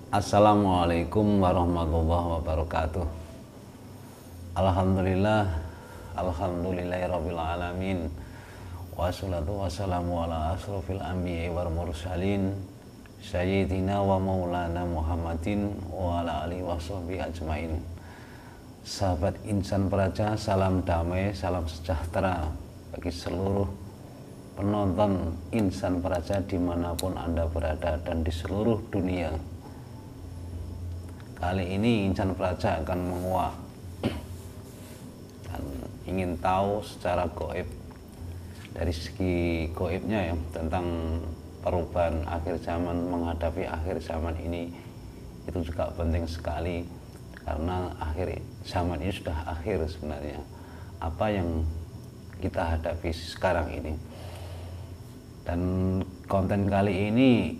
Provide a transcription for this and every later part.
Assalamualaikum warahmatullahi wabarakatuh. Alhamdulillah, alhamdulillahirabbil alamin. Wassalatu wassalamu ala asrofil anbiya'i wal mursalin sayyidina wa maulana Muhammadin wa ala alihi washabihi ajmain. Sahabat Insan Praja, salam damai, salam sejahtera bagi seluruh penonton Insan Praja dimanapun Anda berada dan di seluruh dunia. Kali ini Insan Praja akan menguak dan ingin tahu secara gaib, dari segi gaibnya ya, tentang perubahan akhir zaman, menghadapi akhir zaman ini. Itu juga penting sekali karena akhir zaman ini sudah akhir sebenarnya. Apa yang kita hadapi sekarang ini. Dan konten kali ini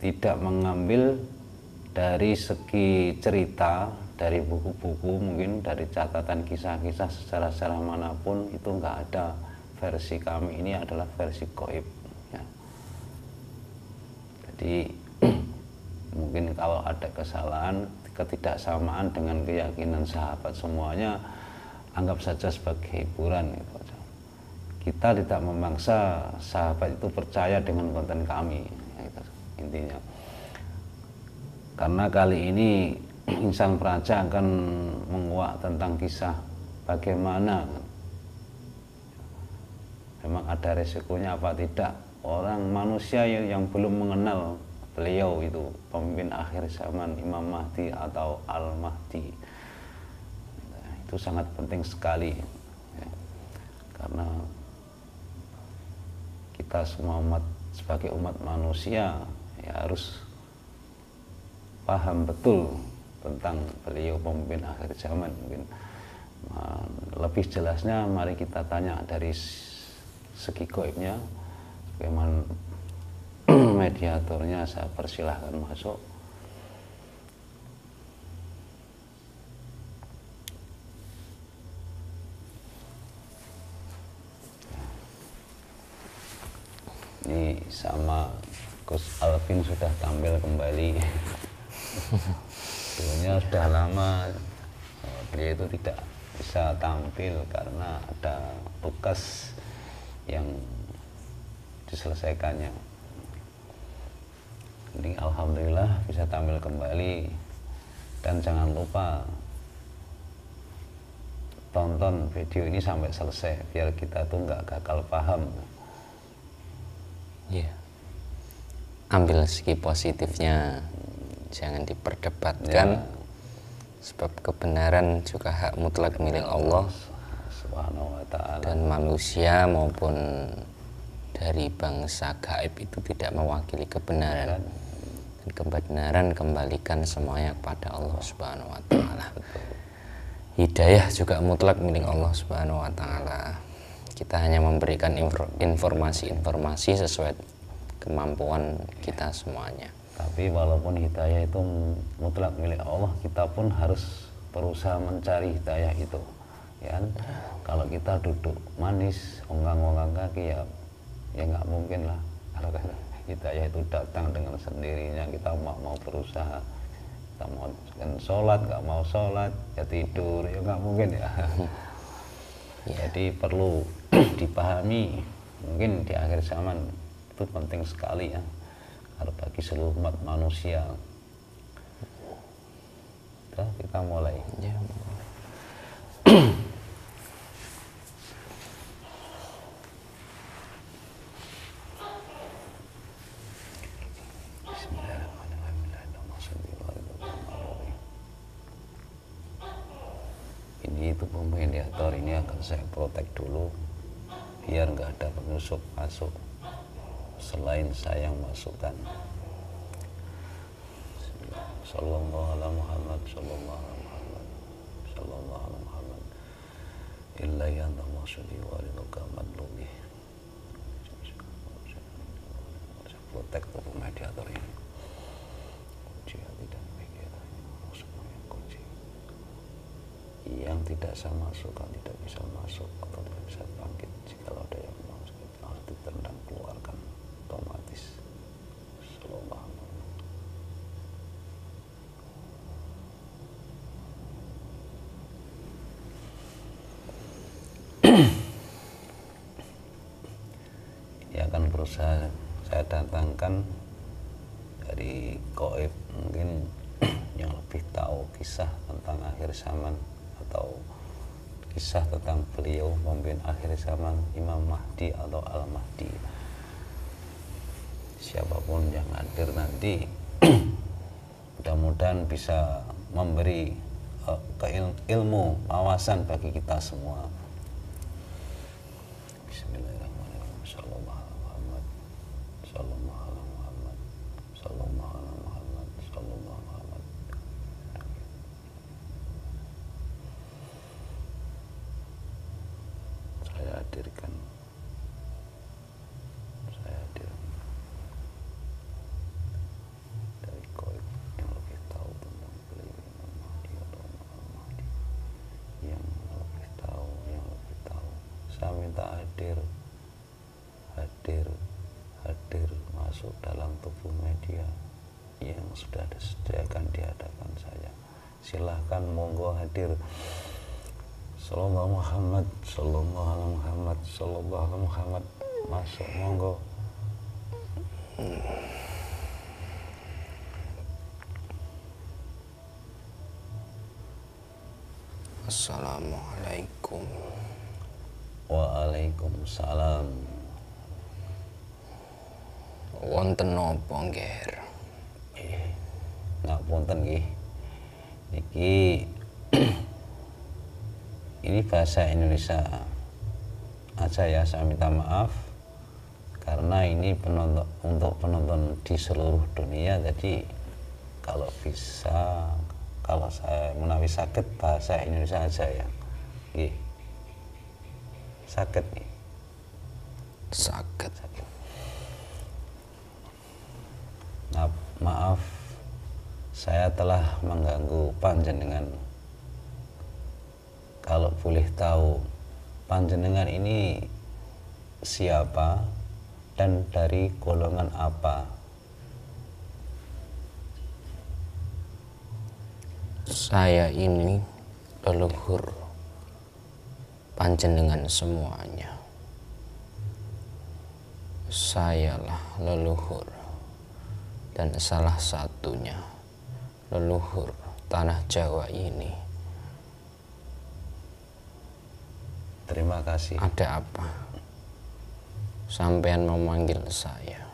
tidak mengambil dari segi cerita, dari buku-buku, mungkin dari catatan kisah-kisah secara manapun, itu enggak ada. Versi kami ini adalah versi gaib ya. Jadi mungkin kalau ada kesalahan, ketidaksamaan dengan keyakinan sahabat semuanya, anggap saja sebagai hiburan gitu. Kita tidak memaksa sahabat itu percaya dengan konten kami ya, itu intinya. Karena kali ini Insan Praja akan menguak tentang kisah bagaimana memang ada resikonya apa tidak orang manusia yang belum mengenal beliau itu pemimpin akhir zaman, Imam Mahdi atau Al-Mahdi. Nah, itu sangat penting sekali ya. Karena kita semua sebagai umat manusia ya harus paham betul tentang beliau pemimpin akhir zaman. Mungkin lebih jelasnya mari kita tanya dari segi gaibnya. Bagaimana mediatornya, saya persilahkan masuk. Ini sama Gus Alvin sudah tampil kembali. Dulunya sudah lama beliau itu tidak bisa tampil karena ada tugas yang diselesaikannya. Ini alhamdulillah bisa tampil kembali, dan jangan lupa tonton video ini sampai selesai biar kita tuh nggak gagal paham. Ya, ambil segi positifnya, jangan diperdebatkan ya. Sebab kebenaran juga hak mutlak milik Allah Subhanahu wa ta'ala. Dan manusia maupun dari bangsa gaib itu tidak mewakili kebenaran. Dan kebenaran kembalikan semuanya kepada Allah Subhanahu wa ta'ala. Hidayah juga mutlak milik Allah Subhanahu wa ta'ala. Kita hanya memberikan informasi-informasi sesuai kemampuan kita semuanya. Tapi walaupun hidayah itu mutlak milik Allah, kita pun harus berusaha mencari hidayah itu ya. Kalau kita duduk manis, ongkang-ongkang kaki ya nggak mungkin lah. Kalau hidayah itu datang dengan sendirinya, kita mau berusaha, kita mau sholat, nggak mau sholat, ya tidur, ya nggak mungkin ya. Jadi perlu dipahami, mungkin di akhir zaman itu penting sekali ya, harus bagi seluruh umat manusia. Kita mulai ya. Ini itu mediator, ini akan saya protek dulu biar nggak ada penyusup masuk selain saya yang masukkan. Sallallahu ala Muhammad, sallallahu ala Muhammad, sallallahu ala Muhammad. Illa yanda maksudi waliduka madlubi. Saya protek tuh mediator ini. Kunci hati dan pikiran semuanya kunci. Yang tidak saya masukkan tidak bisa masuk atau tidak bisa bangkit. Jika ada yang masuk harus ditendang, keluarkan otomatis. Sallallahu alaihi wasallam. Ya akan berusaha saya datangkan dari gaib mungkin yang lebih tahu kisah tentang akhir zaman atau kisah tentang beliau pemimpin akhir zaman, Imam Mahdi atau Al-Mahdi. Siapapun yang hadir nanti mudah-mudahan bisa memberi ilmu, wawasan bagi kita semua. Bismillahirrahmanirrahim. Sallallahu alaihi Muhammad. Sallallahu alaihi Muhammad. Sallallahu alaihi Muhammad. Sallallahu alaihi Muhammad. Saya hadirkan. Saya hadir dari gaib yang lebih tahu tentang beliau Imam Mahdi atau Al-Mahdi, yang lebih tahu, yang lebih tahu. Saya minta hadir masuk dalam tubuh media yang sudah disediakan di hadapan saya. Silahkan monggo hadir. Sallallahu Muhammad, sallallahu alaihi Muhammad, sallallahu alaihi Muhammad. Masuk monggo. Assalamualaikum. Waalaikumsalam. Wonten napa nggih? Ngapunten nggih. Niki ini bahasa Indonesia aja ya, saya minta maaf karena ini untuk penonton di seluruh dunia. Jadi kalau bisa, kalau saya menawi sakit bahasa Indonesia aja ya. Nggih. Sakit nih. Sakit. Nah, maaf saya telah mengganggu panjenengan. Kalau boleh tahu panjenengan ini siapa dan dari golongan apa? Saya ini leluhur panjenengan semuanya. Sayalah leluhur dan salah satunya leluhur tanah Jawa ini. Terima kasih. Ada apa? Sampean memanggil saya.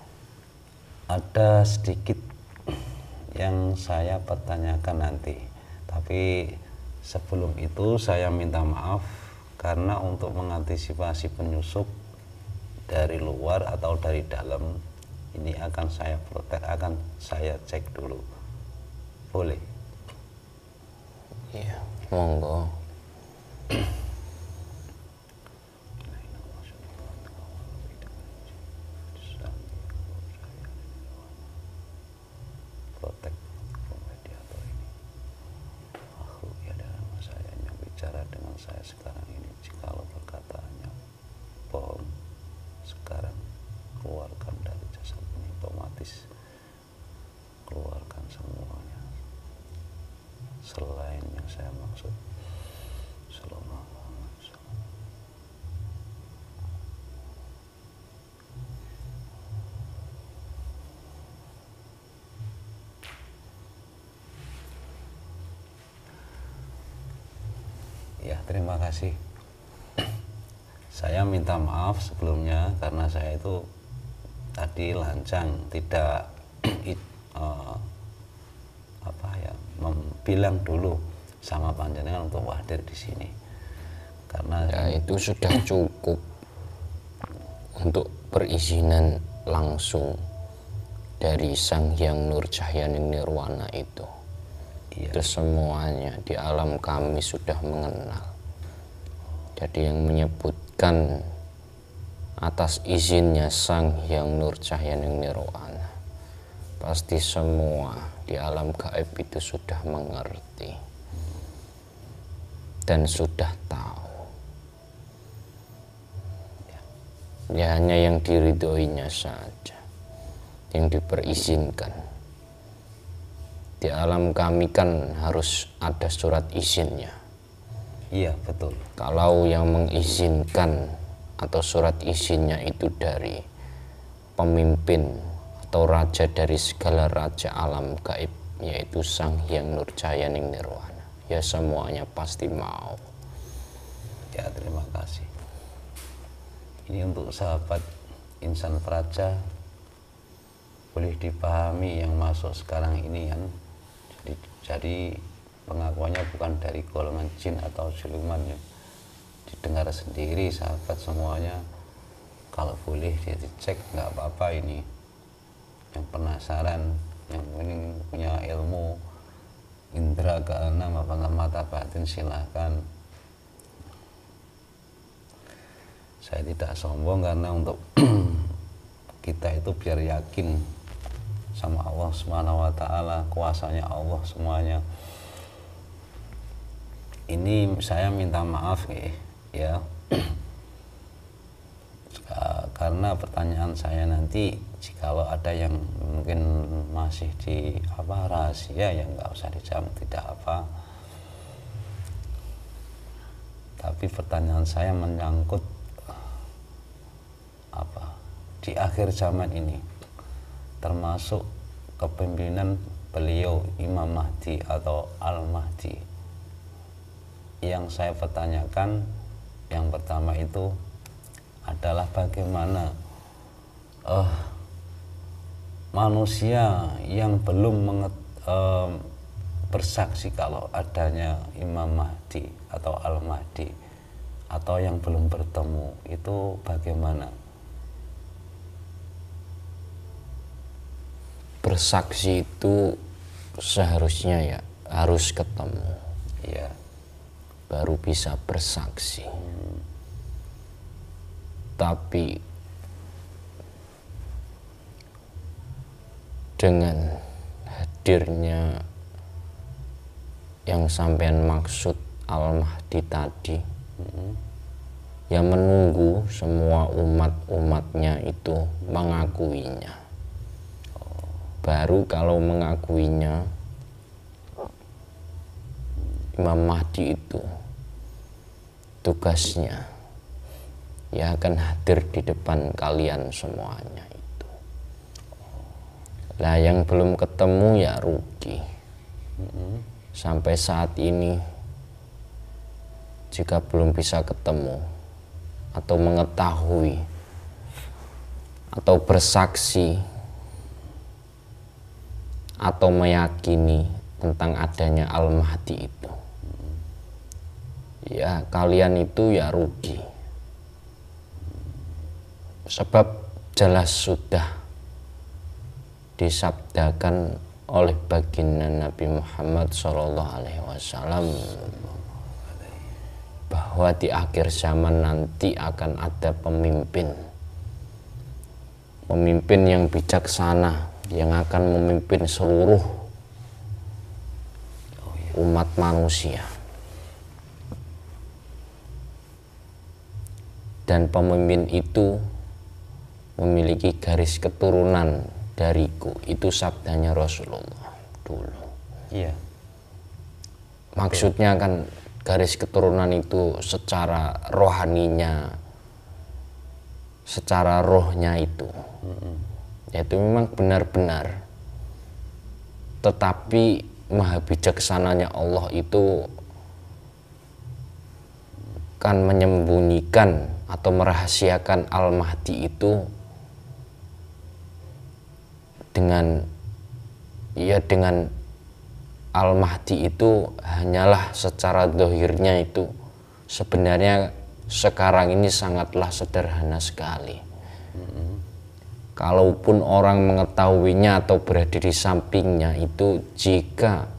Ada sedikit yang saya pertanyakan nanti. Tapi sebelum itu saya minta maaf karena untuk mengantisipasi penyusup dari luar atau dari dalam, ini akan saya protek, akan saya cek dulu. Boleh? Iya, monggo. Protek mediator ini. Aku ya dalam saya yang bicara dengan saya sekarang ini, jikalau perkataannya bohong, sekarang keluarkan dari jasad ini, otomatis keluarkan semuanya selain yang saya maksud. Sallallahu alaihi wasallam. Ya, terima kasih. Saya minta maaf sebelumnya karena saya itu tadi lancang, tidak bilang dulu sama panjenengan untuk hadir di sini. Karena Ya itu sudah cukup untuk perizinan langsung dari Sang Hyang Nur Cahyaning Nirwana itu. iya, Itu semuanya di alam kami sudah mengenal. Jadi yang menyebutkan atas izinnya Sang Hyang Nur Cahyaning Nirwana, pasti semua di alam gaib itu sudah mengerti dan sudah tahu. Ya hanya yang diridhoinya saja yang diperizinkan. Di alam kami kan harus ada surat izinnya. Iya, betul. Kalau yang mengizinkan atau surat izinnya itu dari pemimpin atau raja dari segala raja alam gaib, yaitu Sang Hyang Nurjayaning Nirwana, ya semuanya pasti mau. Ya, terima kasih. Ini untuk sahabat Insan Praja, boleh dipahami yang masuk sekarang ini kan. Jadi pengakuannya bukan dari golongan jin atau siluman ya. Didengar sendiri sahabat semuanya. Kalau boleh dia dicek, nggak apa-apa ini. Yang penasaran, yang ingin punya ilmu indera keenam apa mata batin, silahkan. Saya tidak sombong karena untuk kita itu biar yakin sama Allah Subhanahu wa taala, kuasanya Allah semuanya. Ini saya minta maaf ya. Karena pertanyaan saya nanti jikalau ada yang mungkin masih di rahasia, ya nggak usah dijawab, tidak apa. Tapi pertanyaan saya menyangkut di akhir zaman ini, termasuk kepemimpinan beliau Imam Mahdi atau Al-Mahdi. Yang saya pertanyakan yang pertama itu adalah bagaimana manusia yang belum bersaksi kalau adanya Imam Mahdi atau Al-Mahdi, atau yang belum bertemu, itu bagaimana? Bersaksi itu seharusnya ya harus ketemu, ya, baru bisa bersaksi. Tapi dengan hadirnya yang sampean maksud Al-Mahdi tadi, yang menunggu semua umat-umatnya itu mengakuinya. Baru kalau mengakuinya, Imam Mahdi itu tugasnya ya akan hadir di depan kalian semuanya itu. Lah yang belum ketemu ya rugi. Sampai saat ini jika belum bisa ketemu atau mengetahui atau bersaksi atau meyakini tentang adanya Al-Mahdi itu, ya kalian itu ya rugi. Sebab jelas sudah disabdakan oleh baginda Nabi Muhammad SAW bahwa di akhir zaman nanti akan ada pemimpin yang bijaksana, yang akan memimpin seluruh umat manusia. Dan pemimpin itu memiliki garis keturunan dariku, itu sabdanya Rasulullah dulu. Iya. Maksudnya kan garis keturunan itu secara rohaninya, secara rohnya itu, yaitu memang benar-benar. Tetapi maha bijaksananya Allah itu kan menyembunyikan atau merahasiakan Al-Mahdi itu dengan Al-Mahdi itu hanyalah secara dohirnya itu sebenarnya sekarang ini sangatlah sederhana sekali. Kalaupun orang mengetahuinya atau berada di sampingnya itu, jika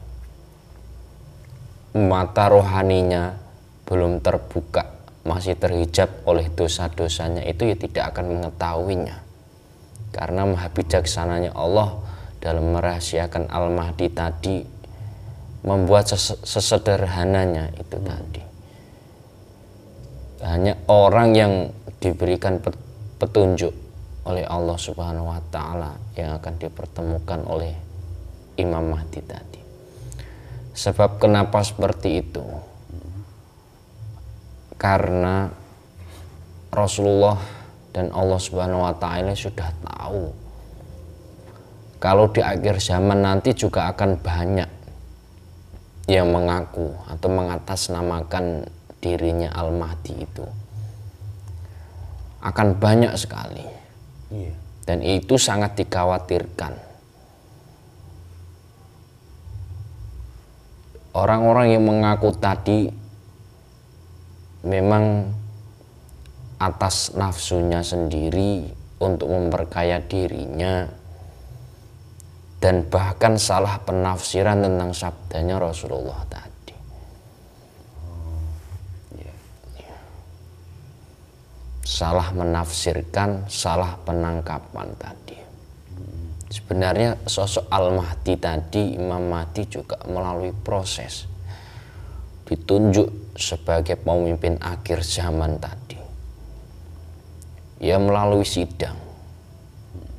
mata rohaninya belum terbuka, masih terhijab oleh dosa-dosanya, itu ya tidak akan mengetahuinya. Karena maha bijaksananya Allah dalam merahasiakan Al-Mahdi tadi membuat sesederhananya itu tadi. Hanya orang yang diberikan petunjuk oleh Allah Subhanahu wa Ta'ala yang akan dipertemukan oleh Imam Mahdi tadi. Sebab kenapa seperti itu? karena Rasulullah dan Allah Subhanahu wa taala sudah tahu kalau di akhir zaman nanti juga akan banyak yang mengaku atau mengatasnamakan dirinya Al-Mahdi itu. Akan banyak sekali. Iya. Dan itu sangat dikhawatirkan. Orang-orang yang mengaku tadi memang atas nafsunya sendiri untuk memperkaya dirinya dan bahkan salah penafsiran tentang sabdanya Rasulullah tadi. Salah menafsirkan, salah penangkapan tadi. Sebenarnya sosok Al-Mahdi tadi, Imam Mahdi juga melalui proses ditunjuk sebagai pemimpin akhir zaman tadi. Ya melalui sidang.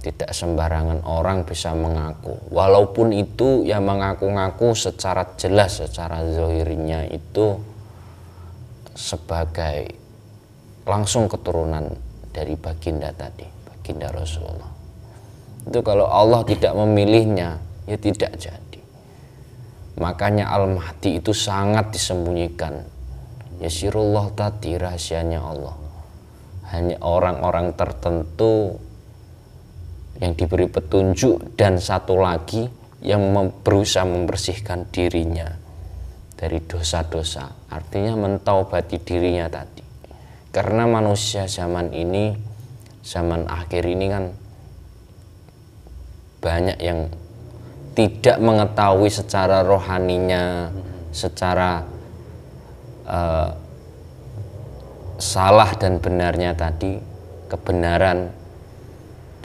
Tidak sembarangan orang bisa mengaku. Walaupun itu yang mengaku-ngaku secara jelas, secara zahirnya itu sebagai langsung keturunan dari baginda tadi, baginda Rasulullah. Itu kalau Allah tidak memilihnya, ya tidak jadi. Makanya Al-Mahdi itu sangat disembunyikan. Ya sirullah tadi, rahasianya Allah. Hanya orang-orang tertentu yang diberi petunjuk dan satu lagi yang berusaha membersihkan dirinya dari dosa-dosa. Artinya mentaubati dirinya tadi. Karena manusia zaman ini, zaman akhir ini kan banyak yang tidak mengetahui secara rohaninya, secara salah dan benarnya tadi, kebenaran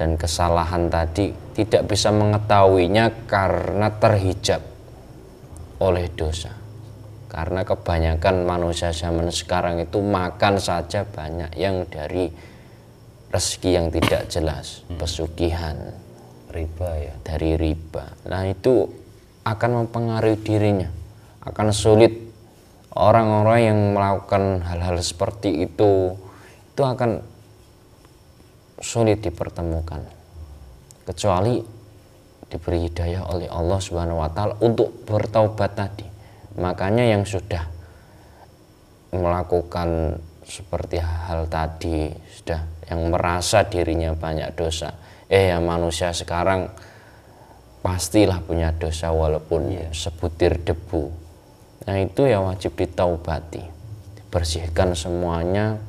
dan kesalahan tadi tidak bisa mengetahuinya karena terhijab oleh dosa. Karena kebanyakan manusia zaman sekarang itu makan saja banyak yang dari rezeki yang tidak jelas, pesugihan, Riba ya. dari riba. Nah itu akan mempengaruhi dirinya, akan sulit orang-orang yang melakukan hal-hal seperti itu akan sulit dipertemukan kecuali diberi hidayah oleh Allah Subhanahu wa taala untuk bertaubat tadi. Makanya yang sudah melakukan seperti hal tadi, sudah yang merasa dirinya banyak dosa, ya manusia sekarang pastilah punya dosa walaupun sebutir debu. Nah itu ya wajib ditaubati, dibersihkan semuanya,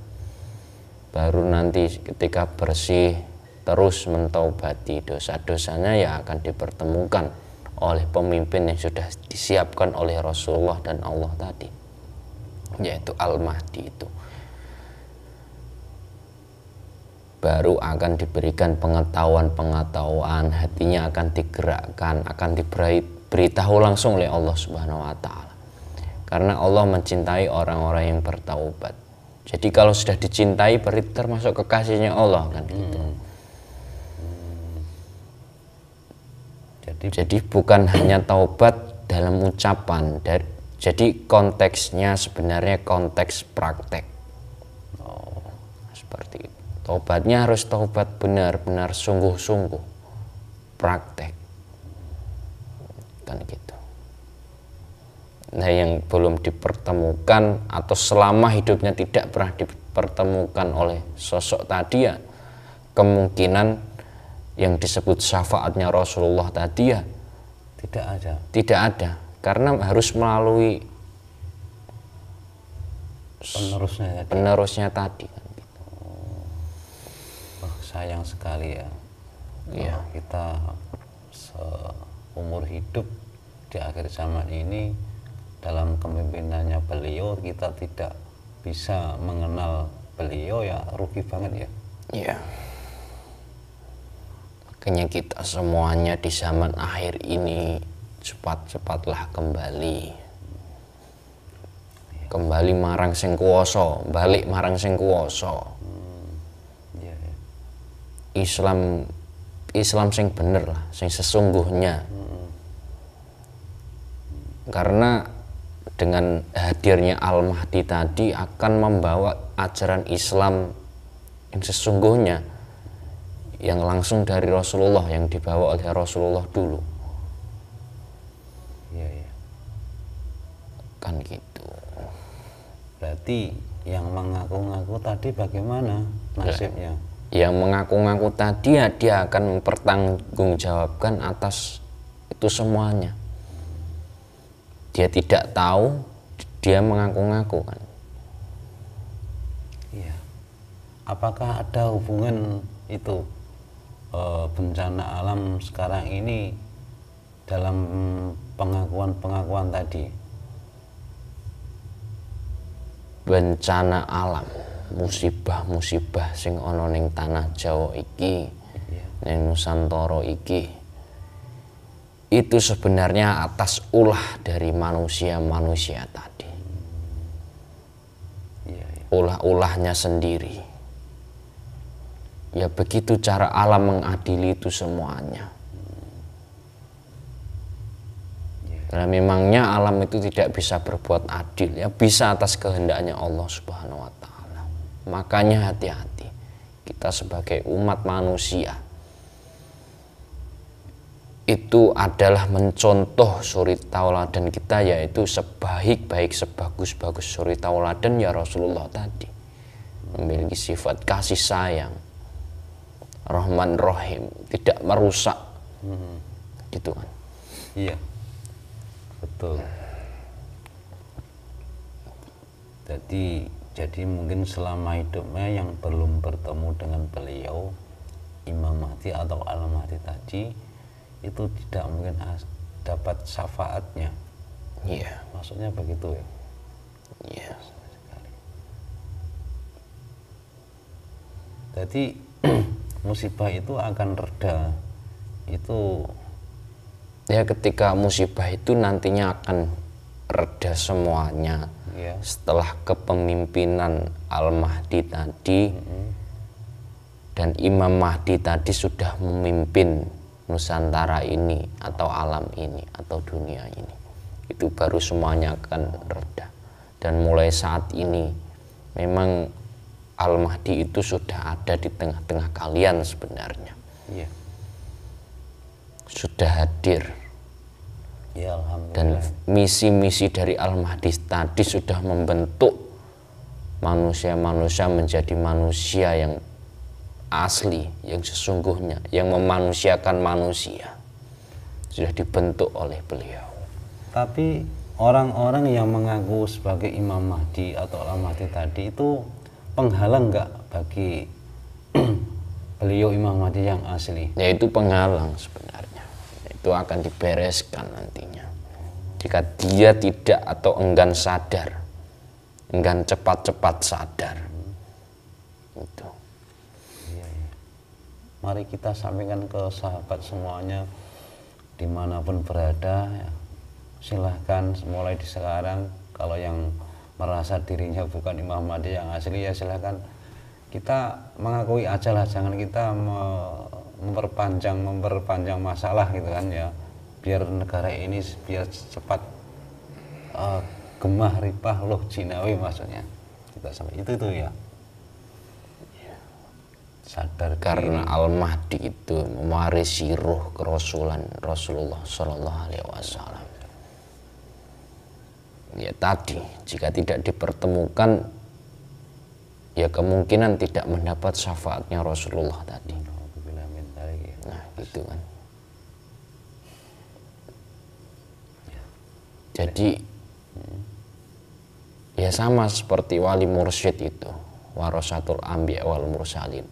baru nanti ketika bersih terus mentaubati dosa-dosanya ya akan dipertemukan oleh pemimpin yang sudah disiapkan oleh Rasulullah dan Allah tadi, yaitu Al-Mahdi itu. Baru akan diberikan pengetahuan-pengetahuan, hatinya akan digerakkan, akan diberitahu langsung oleh Allah Subhanahu wa taala. Karena Allah mencintai orang-orang yang bertaubat. Jadi kalau sudah dicintai berarti termasuk kekasihnya Allah kan gitu. Jadi bukan hanya taubat dalam ucapan, jadi konteksnya sebenarnya konteks praktek. Seperti itu. Taubatnya harus taubat benar-benar sungguh-sungguh, praktek, kan gitu. Nah yang belum dipertemukan atau selama hidupnya tidak pernah dipertemukan oleh sosok tadi ya kemungkinan yang disebut syafaatnya Rasulullah tadi ya tidak ada karena harus melalui penerusnya tadi kan gitu. Sayang sekali ya. Iya. Kita seumur hidup di akhir zaman ini dalam kepemimpinannya beliau kita tidak bisa mengenal beliau, ya rugi banget ya. Iya. Makanya kita semuanya di zaman akhir ini cepat-cepatlah kembali marang sing kuwasa, balik marang sing kuwasa. Islam sing bener lah, sing sesungguhnya. Karena dengan hadirnya Al-Mahdi tadi akan membawa ajaran Islam yang sesungguhnya, yang langsung dari Rasulullah, yang dibawa oleh Rasulullah dulu. Iya, iya. Kan gitu. Berarti yang mengaku-ngaku tadi bagaimana nasibnya? Yang mengaku-ngaku tadi ya dia akan mempertanggungjawabkan atas itu semuanya. Dia tidak tahu, dia mengaku-ngaku kan. Iya. Apakah ada hubungan itu bencana alam sekarang ini dalam pengakuan-pengakuan tadi? Bencana alam, musibah-musibah sing ana ning tanah Jawa iki, ning Nusantara iki, itu sebenarnya atas ulah dari manusia-manusia tadi. Ulah-ulahnya sendiri. Ya begitu cara alam mengadili itu semuanya. Karena memangnya alam itu tidak bisa berbuat adil, ya bisa atas kehendaknya Allah Subhanahu wa Ta'ala. Makanya hati-hati kita sebagai umat manusia itu adalah mencontoh suri tauladan kita, yaitu sebaik-baik sebagus-bagus suri tauladan ya Rasulullah tadi, memiliki sifat kasih sayang, Rahman Rahim, tidak merusak, gitu kan. Iya, betul. Jadi mungkin selama hidupnya yang belum bertemu dengan beliau Imam Mahdi atau Al-Mahdi tadi itu tidak mungkin dapat syafaatnya. Iya. Maksudnya begitu ya. Iya. Jadi musibah itu akan reda itu ya ketika musibah itu nantinya akan reda semuanya ya. Setelah kepemimpinan Al-Mahdi tadi dan Imam Mahdi tadi sudah memimpin Nusantara ini atau alam ini atau dunia ini, itu baru semuanya akan reda. Dan mulai saat ini memang Al-Mahdi itu sudah ada di tengah-tengah kalian sebenarnya. Iya. Sudah hadir. Ya, dan misi-misi dari Al-Mahdi tadi sudah membentuk manusia-manusia menjadi manusia yang asli, yang sesungguhnya, yang memanusiakan manusia, sudah dibentuk oleh beliau. Tapi orang-orang yang mengaku sebagai Imam Mahdi atau Al-Mahdi tadi itu penghalang nggak bagi beliau Imam Mahdi yang asli? Yaitu penghalang sebenarnya. Itu akan dibereskan nantinya. Jika dia tidak atau enggan sadar, enggan cepat-cepat sadar. Itu. Iya, iya. Mari kita sampaikan ke sahabat semuanya dimanapun berada, ya. Silahkan mulai di sekarang, kalau yang merasa dirinya bukan Imam Mahdi yang asli ya silahkan kita mengakui aja lah, jangan kita memperpanjang masalah gitu kan ya, biar negara ini biar cepat gemah ripah loh jinawi, maksudnya kita sampai itu ya sadar karena diri. Al-Mahdi itu mewarisi ruh kerasulan Rasulullah Shallallahu Alaihi Wasallam. Ya tadi, jika tidak dipertemukan, ya kemungkinan tidak mendapat syafaatnya Rasulullah tadi. Nah, gitu kan. Jadi, ya sama seperti wali mursyid itu, warasatul anbiya wal mursalin.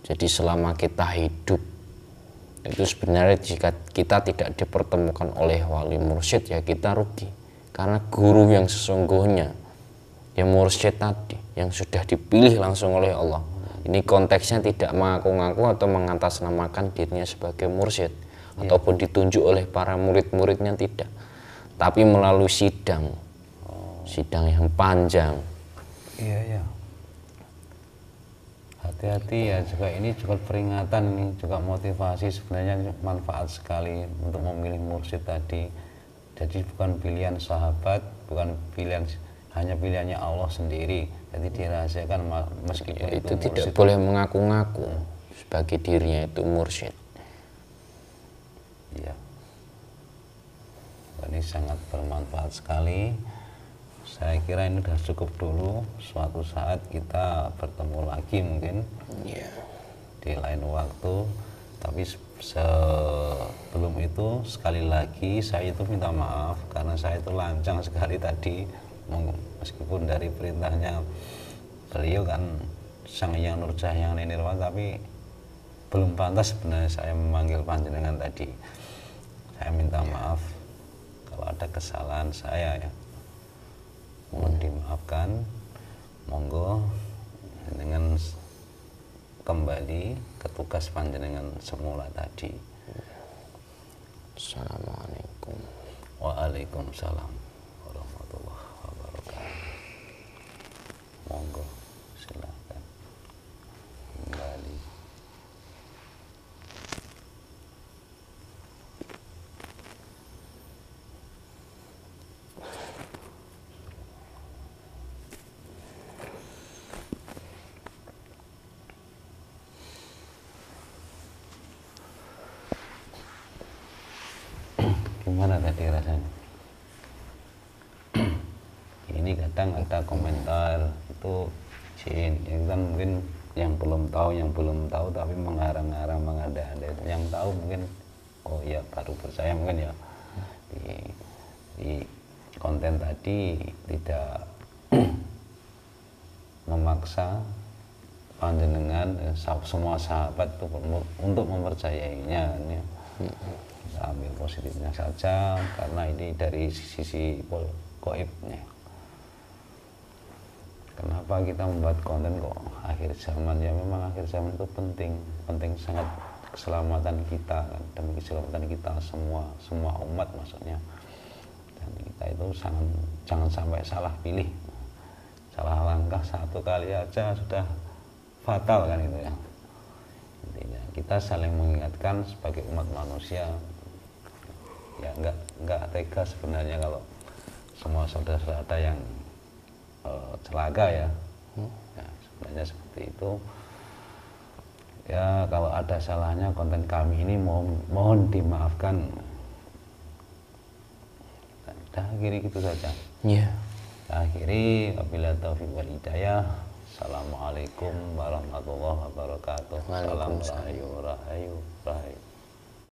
Jadi selama kita hidup, itu sebenarnya jika kita tidak dipertemukan oleh wali mursyid, ya kita rugi. Karena guru yang sesungguhnya, yang mursyid tadi, yang sudah dipilih langsung oleh Allah. Ini konteksnya tidak mengaku-ngaku atau mengatasnamakan dirinya sebagai mursyid, ataupun ditunjuk oleh para murid-muridnya, tidak. Tapi melalui sidang, sidang yang panjang. Iya, iya. Hati-hati ya, juga ini juga peringatan, ini juga motivasi, sebenarnya manfaat sekali untuk memilih mursyid tadi. Jadi bukan pilihan sahabat, bukan pilihan, hanya pilihannya Allah sendiri. Jadi dirahasiakan meskipun itu itu tidak mursyid. boleh mengaku-ngaku sebagai dirinya itu mursyid. Iya. Ini sangat bermanfaat sekali. Saya kira ini sudah cukup dulu. Suatu saat kita bertemu lagi mungkin di lain waktu. Tapi sebelum itu sekali lagi saya itu minta maaf karena saya itu lancang sekali tadi, meskipun dari perintahnya beliau kan Sang Hyang Nurjahyangan Nirwan, tapi belum pantas sebenarnya saya memanggil panjenengan tadi. Saya minta maaf kalau ada kesalahan saya ya, mohon dimaafkan. Monggo dengan kembali ke tugas panjenengan semula tadi. Assalamualaikum. Waalaikumsalam warahmatullahi wabarakatuh. Monggo silakan kembali. Gimana tadi rasanya? Ini kadang ada komentar itu jin, yang kan mungkin yang belum tahu tapi mengarang-arang, mengada-ada. Yang tahu mungkin oh ya baru percaya mungkin ya. Di konten tadi tidak memaksa panjenengan semua sahabat itu untuk mempercayainya ya. Kita ambil positifnya saja karena ini dari sisi gaibnya. Kenapa kita membuat konten kok akhir zaman? Ya memang akhir zaman itu penting sangat keselamatan kita kan, demi keselamatan kita semua umat maksudnya. Dan kita itu jangan sampai salah pilih, salah langkah satu kali aja sudah fatal kan itu ya. Intinya kita saling mengingatkan sebagai umat manusia. Ya enggak tega sebenarnya kalau semua saudara-saudara ada yang celaka ya. Ya sebenarnya seperti itu ya. Kalau ada salahnya konten kami ini mohon dimaafkan. Kita akhiri gitu saja Ya. Akhiri wabillahi taufiq wal hidayah. Assalamualaikum warahmatullahi wabarakatuh. Salam rahayu rahayu rahayu.